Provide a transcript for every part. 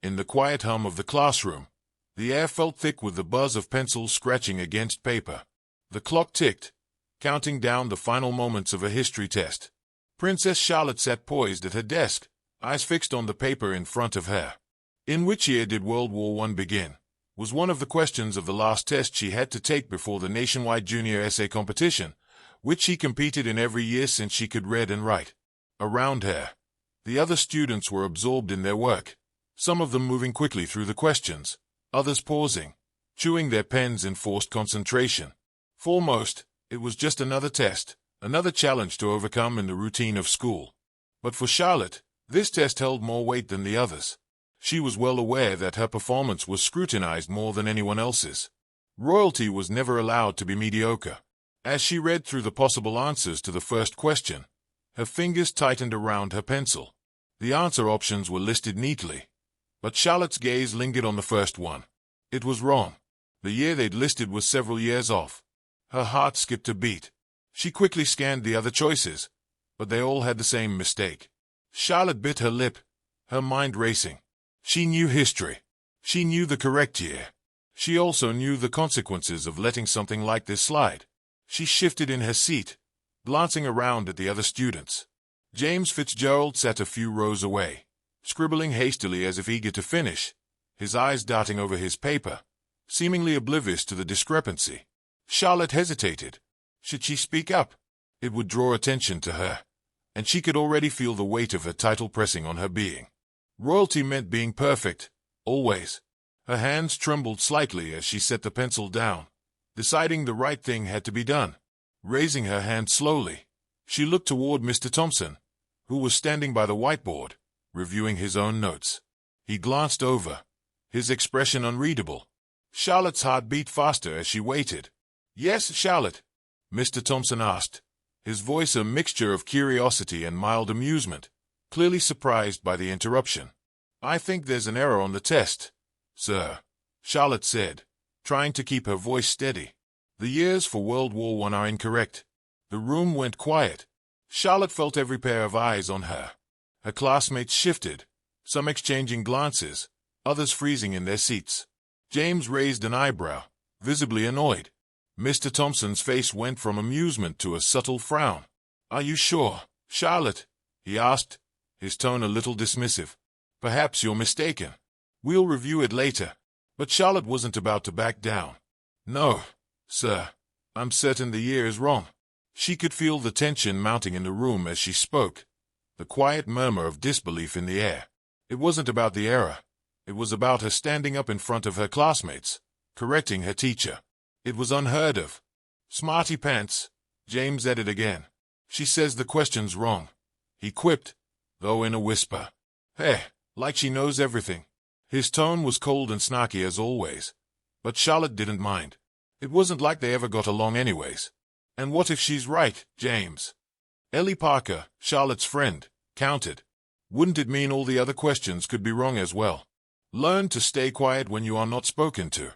In the quiet hum of the classroom, the air felt thick with the buzz of pencils scratching against paper. The clock ticked, counting down the final moments of a history test. Princess Charlotte sat poised at her desk, eyes fixed on the paper in front of her. In which year did World War I begin? Was one of the questions of the last test she had to take before the nationwide junior essay competition, which she competed in every year since she could read and write. Around her, the other students were absorbed in their work, some of them moving quickly through the questions, others pausing, chewing their pens in forced concentration. For most, it was just another test, another challenge to overcome in the routine of school. But for Charlotte, this test held more weight than the others. She was well aware that her performance was scrutinized more than anyone else's. Royalty was never allowed to be mediocre. As she read through the possible answers to the first question, her fingers tightened around her pencil. The answer options were listed neatly, but Charlotte's gaze lingered on the first one. It was wrong. The year they'd listed was several years off. Her heart skipped a beat. She quickly scanned the other choices, but they all had the same mistake. Charlotte bit her lip, her mind racing. She knew history. She knew the correct year. She also knew the consequences of letting something like this slide. She shifted in her seat, glancing around at the other students. James Fitzgerald sat a few rows away, scribbling hastily as if eager to finish, his eyes darting over his paper, seemingly oblivious to the discrepancy. Charlotte hesitated. Should she speak up? It would draw attention to her, and she could already feel the weight of her title pressing on her being. Royalty meant being perfect, always. Her hands trembled slightly as she set the pencil down, deciding the right thing had to be done. Raising her hand slowly, she looked toward Mr. Thompson, who was standing by the whiteboard, reviewing his own notes. He glanced over, his expression unreadable. Charlotte's heart beat faster as she waited. "Yes, Charlotte?" Mr. Thompson asked, his voice a mixture of curiosity and mild amusement, clearly surprised by the interruption. "I think there's an error on the test, sir," Charlotte said, trying to keep her voice steady. "The years for World War I are incorrect." The room went quiet. Charlotte felt every pair of eyes on her. Her classmates shifted, some exchanging glances, others freezing in their seats. James raised an eyebrow, visibly annoyed. Mr. Thompson's face went from amusement to a subtle frown. "Are you sure, Charlotte?" he asked, his tone a little dismissive. "Perhaps you're mistaken. We'll review it later." But Charlotte wasn't about to back down. "No, sir. I'm certain the year is wrong." She could feel the tension mounting in the room as she spoke, the quiet murmur of disbelief in the air. It wasn't about the error. It was about her standing up in front of her classmates, correcting her teacher. It was unheard of. "Smarty pants," James added again. "She says the question's wrong," he quipped, though in a whisper. "Hey, like she knows everything." His tone was cold and snarky as always, but Charlotte didn't mind. It wasn't like they ever got along anyways. "And what if she's right, James?" Ellie Parker, Charlotte's friend, countered. "Wouldn't it mean all the other questions could be wrong as well?" "Learn to stay quiet when you are not spoken to,"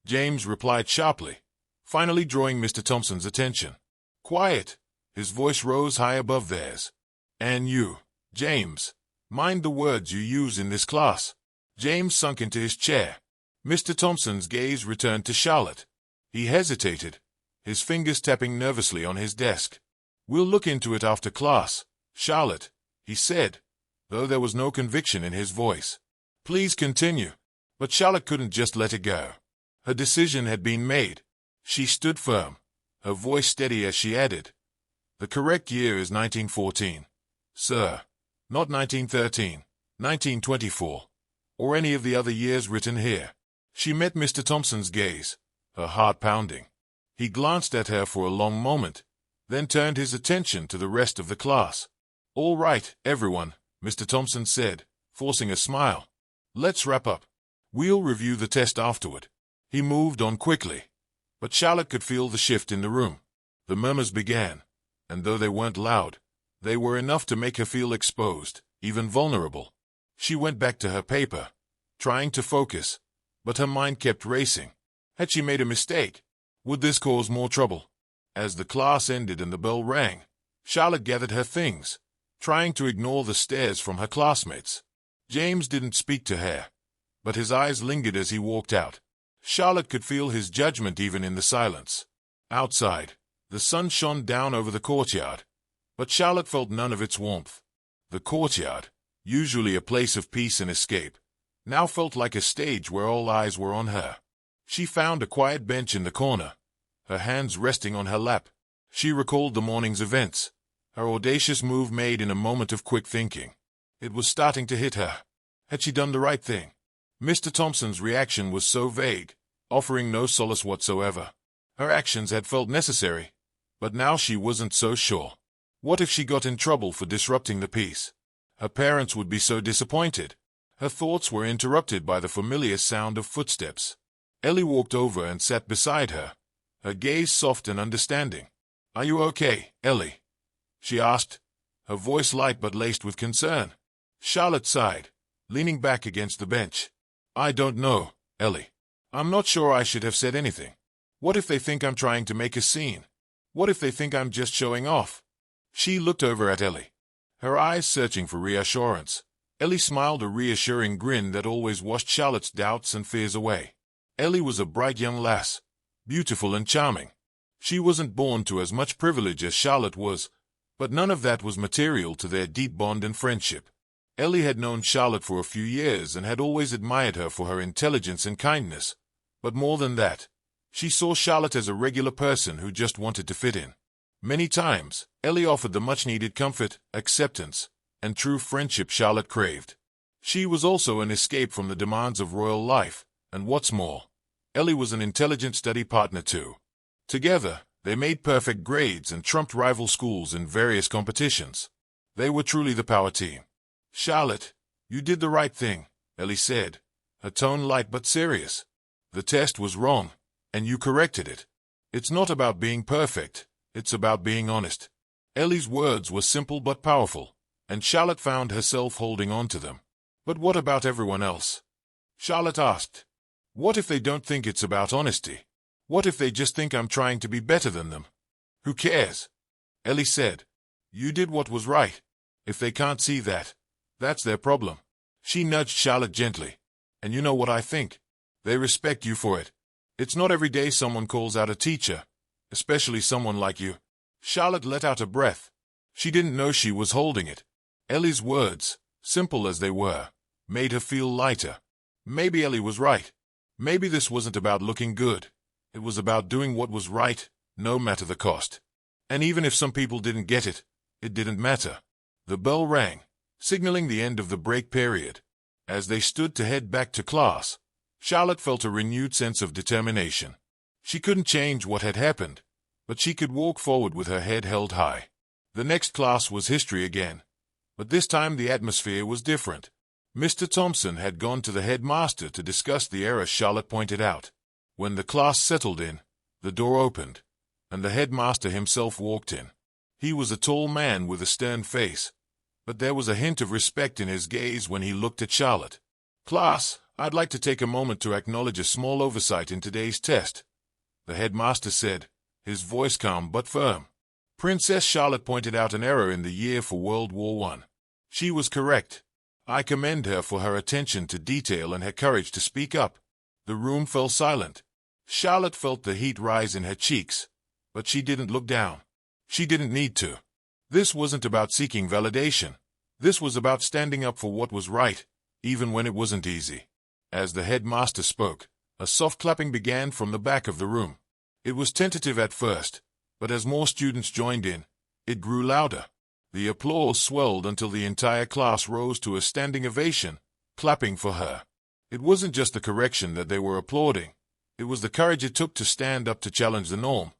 James replied sharply, finally drawing Mr. Thompson's attention. "Quiet." His voice rose high above theirs. "And you, James, mind the words you use in this class." James sunk into his chair. Mr. Thompson's gaze returned to Charlotte. He hesitated, his fingers tapping nervously on his desk. "We'll look into it after class, Charlotte," he said, though there was no conviction in his voice. "Please continue." But Charlotte couldn't just let it go. Her decision had been made. She stood firm, her voice steady as she added, "The correct year is 1914, sir, not 1913, 1924, or any of the other years written here." She met Mr. Thompson's gaze, her heart pounding. He glanced at her for a long moment, then turned his attention to the rest of the class. "All right, everyone," Mr. Thompson said, forcing a smile. "Let's wrap up. We'll review the test afterward." He moved on quickly, but Charlotte could feel the shift in the room. The murmurs began, and though they weren't loud, they were enough to make her feel exposed, even vulnerable. She went back to her paper, trying to focus, but her mind kept racing. Had she made a mistake? Would this cause more trouble? As the class ended and the bell rang, Charlotte gathered her things, trying to ignore the stares from her classmates. James didn't speak to her. but his eyes lingered as he walked out. Charlotte could feel his judgment even in the silence. Outside, the sun shone down over the courtyard, but Charlotte felt none of its warmth. The courtyard, usually a place of peace and escape, now felt like a stage where all eyes were on her. She found a quiet bench in the corner, her hands resting on her lap. She recalled the morning's events, her audacious move made in a moment of quick thinking. It was starting to hit her. Had she done the right thing? Mr. Thompson's reaction was so vague, offering no solace whatsoever. Her actions had felt necessary, but now she wasn't so sure. What if she got in trouble for disrupting the peace? Her parents would be so disappointed. Her thoughts were interrupted by the familiar sound of footsteps. Ellie walked over and sat beside her, her gaze soft and understanding. "Are you okay, Ellie?" she asked, her voice light but laced with concern. Charlotte sighed, leaning back against the bench. "I don't know, Ellie. I'm not sure I should have said anything. What if they think I'm trying to make a scene? What if they think I'm just showing off?" She looked over at Ellie, her eyes searching for reassurance. Ellie smiled a reassuring grin that always washed Charlotte's doubts and fears away. Ellie was a bright young lass, beautiful and charming. She wasn't born to as much privilege as Charlotte was, but none of that was material to their deep bond and friendship. Ellie had known Charlotte for a few years and had always admired her for her intelligence and kindness, but more than that, she saw Charlotte as a regular person who just wanted to fit in. Many times, Ellie offered the much-needed comfort, acceptance, and true friendship Charlotte craved. She was also an escape from the demands of royal life, and what's more, Ellie was an intelligent study partner too. Together, they made perfect grades and trumped rival schools in various competitions. They were truly the power team. "Charlotte, you did the right thing," Ellie said, her tone light but serious. "The test was wrong, and you corrected it. It's not about being perfect, it's about being honest." Ellie's words were simple but powerful, and Charlotte found herself holding on to them. "But what about everyone else?" Charlotte asked. "What if they don't think it's about honesty? What if they just think I'm trying to be better than them?" "Who cares?" Ellie said. "You did what was right. If they can't see that, that's their problem." She nudged Charlotte gently. "And you know what I think? They respect you for it. It's not every day someone calls out a teacher, especially someone like you." Charlotte let out a breath. She didn't know she was holding it. Ellie's words, simple as they were, made her feel lighter. Maybe Ellie was right. Maybe this wasn't about looking good. It was about doing what was right, no matter the cost. And even if some people didn't get it, it didn't matter. The bell rang, signaling the end of the break period. As they stood to head back to class, Charlotte felt a renewed sense of determination. She couldn't change what had happened, but she could walk forward with her head held high. The next class was history again, but this time the atmosphere was different. Mr. Thompson had gone to the headmaster to discuss the error Charlotte pointed out. When the class settled in, the door opened, and the headmaster himself walked in. He was a tall man with a stern face, but there was a hint of respect in his gaze when he looked at Charlotte. "Class, I'd like to take a moment to acknowledge a small oversight in today's test," the headmaster said, his voice calm but firm. "Princess Charlotte pointed out an error in the year for World War I. She was correct. I commend her for her attention to detail and her courage to speak up." The room fell silent. Charlotte felt the heat rise in her cheeks, but she didn't look down. She didn't need to. This wasn't about seeking validation. This was about standing up for what was right, even when it wasn't easy. As the headmaster spoke, a soft clapping began from the back of the room. It was tentative at first, but as more students joined in, it grew louder. The applause swelled until the entire class rose to a standing ovation, clapping for her. It wasn't just the correction that they were applauding. It was the courage it took to stand up to challenge the norm,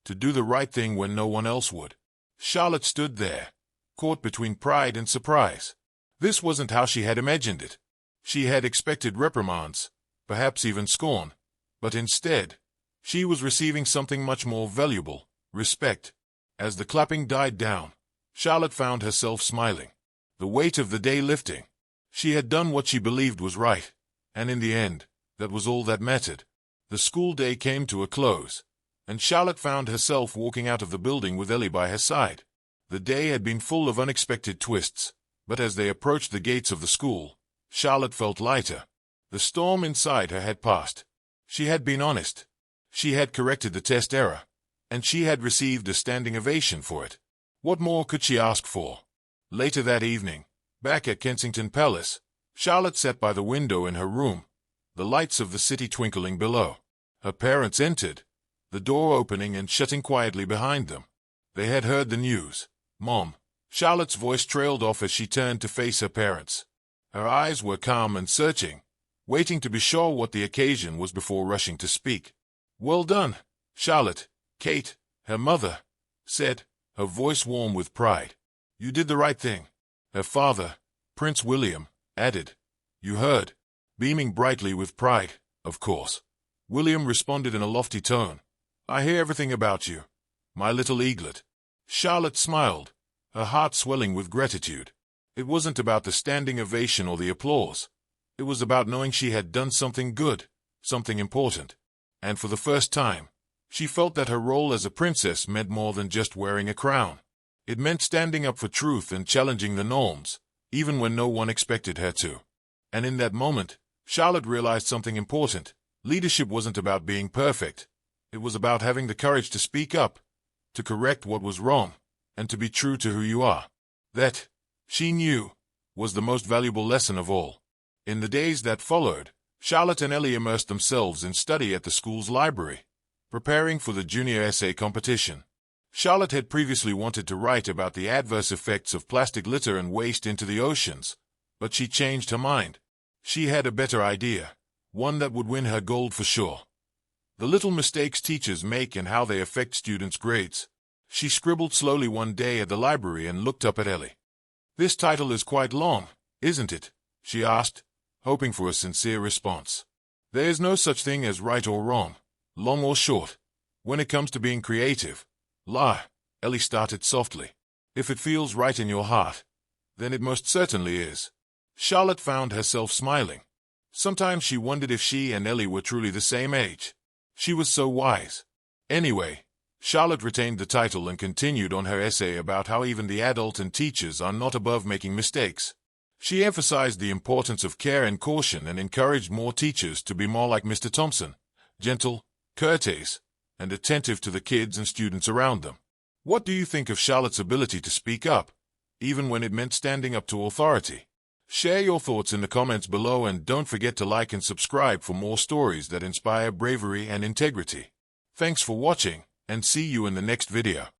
to do the right thing when no one else would. Charlotte stood there, caught between pride and surprise. This wasn't how she had imagined it. She had expected reprimands, perhaps even scorn, but instead, she was receiving something much more valuable, respect. As the clapping died down, Charlotte found herself smiling, the weight of the day lifting. She had done what she believed was right, and in the end, that was all that mattered. The school day came to a close, and Charlotte found herself walking out of the building with Ellie by her side. The day had been full of unexpected twists, but as they approached the gates of the school, Charlotte felt lighter. The storm inside her had passed. She had been honest. She had corrected the test error, and she had received a standing ovation for it. What more could she ask for? Later that evening, back at Kensington Palace, Charlotte sat by the window in her room, the lights of the city twinkling below. Her parents entered, the door opening and shutting quietly behind them. They had heard the news. "Mom." Charlotte's voice trailed off as she turned to face her parents. Her eyes were calm and searching, waiting to be sure what the occasion was before rushing to speak. "Well done, Charlotte," Kate, her mother, said, her voice warm with pride. "You did the right thing." Her father, Prince William, added, "You heard." Beaming brightly with pride, of course. William responded in a lofty tone, "I hear everything about you, my little eaglet." Charlotte smiled, her heart swelling with gratitude. It wasn't about the standing ovation or the applause. It was about knowing she had done something good, something important. And for the first time, she felt that her role as a princess meant more than just wearing a crown. It meant standing up for truth and challenging the norms, even when no one expected her to. And in that moment, Charlotte realized something important. Leadership wasn't about being perfect. It was about having the courage to speak up, to correct what was wrong, and to be true to who you are. That, she knew, was the most valuable lesson of all. In the days that followed, Charlotte and Ellie immersed themselves in study at the school's library, preparing for the junior essay competition. Charlotte had previously wanted to write about the adverse effects of plastic litter and waste into the oceans, but she changed her mind. She had a better idea, one that would win her gold for sure. The little mistakes teachers make and how they affect students' grades. She scribbled slowly one day at the library and looked up at Ellie. "This title is quite long, isn't it?" she asked, hoping for a sincere response. "There is no such thing as right or wrong, long or short, when it comes to being creative." Ellie started softly. "If it feels right in your heart, then it most certainly is." Charlotte found herself smiling. Sometimes she wondered if she and Ellie were truly the same age. She was so wise. Anyway, Charlotte retained the title and continued on her essay about how even the adult and teachers are not above making mistakes. She emphasized the importance of care and caution and encouraged more teachers to be more like Mr. Thompson, gentle, courteous, and attentive to the kids and students around them. What do you think of Charlotte's ability to speak up, even when it meant standing up to authority? Share your thoughts in the comments below and don't forget to like and subscribe for more stories that inspire bravery and integrity. Thanks for watching, and see you in the next video.